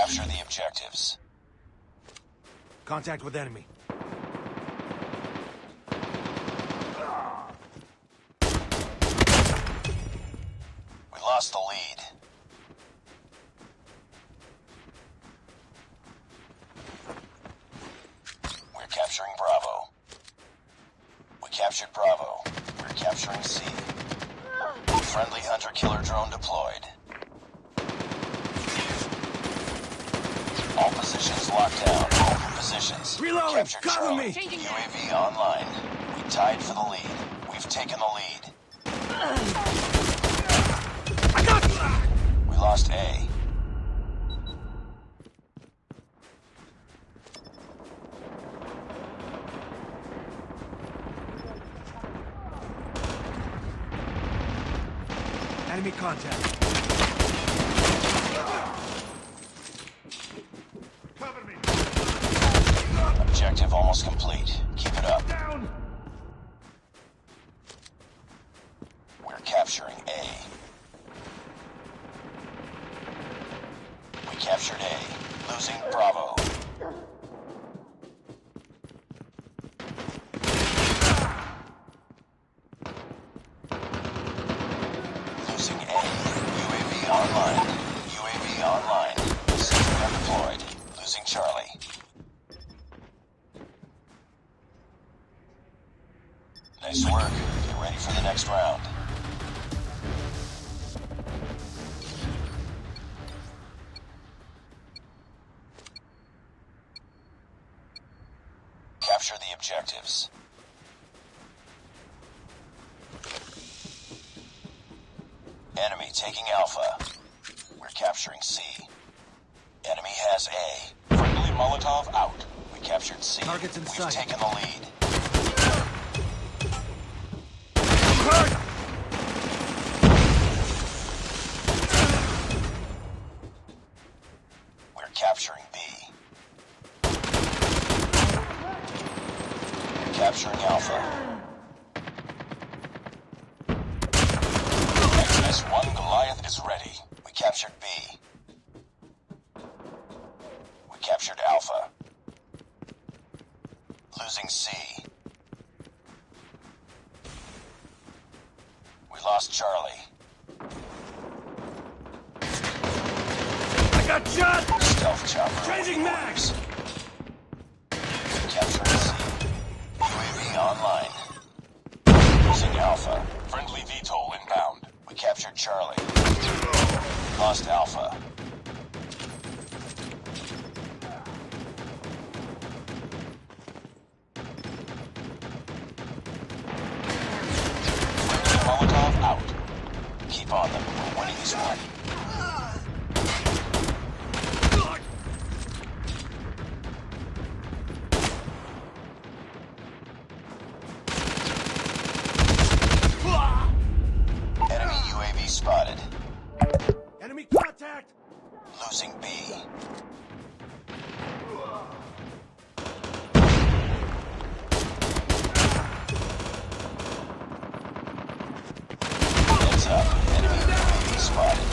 Capture the objectives. Contact with enemy. We lost the lead. We're capturing Bravo. We captured Bravo. We're capturing C. Friendly hunter-killer drone deployed. All positions locked down. All positions. Reloading! Captured Cover Charlie. me! UAV online. We tied for the lead. We've taken the lead. I got you! We lost A. Enemy contact. Cover me. Objective almost complete. Keep it up. Down. We're capturing A. We captured A. Losing Bravo. Losing A. UAV online. UAV online. Sentry undeployed. Losing Charlie. Nice work. Get ready for the next round. Capture the objectives. Enemy taking Alpha. We're capturing C. Enemy has A. Friendly Molotov out. We captured C. Targets in We've sight. taken the lead. Hurt! We're capturing B. We're capturing Alpha. XS-1 Goliath is ready. We captured B. We captured Alpha. Losing C. We lost Charlie. I got shot! Stealth chopper. Changing mags! Capturing C. UAV online. Losing Alpha. Friendly VTOL inbound. We captured Charlie. Lost Alpha. Friendly Molotov out. Keep on them. We're winning this one. Enemy UAV spotted. Enemy contact! Losing B. Heads up. Enemy UAV spotted.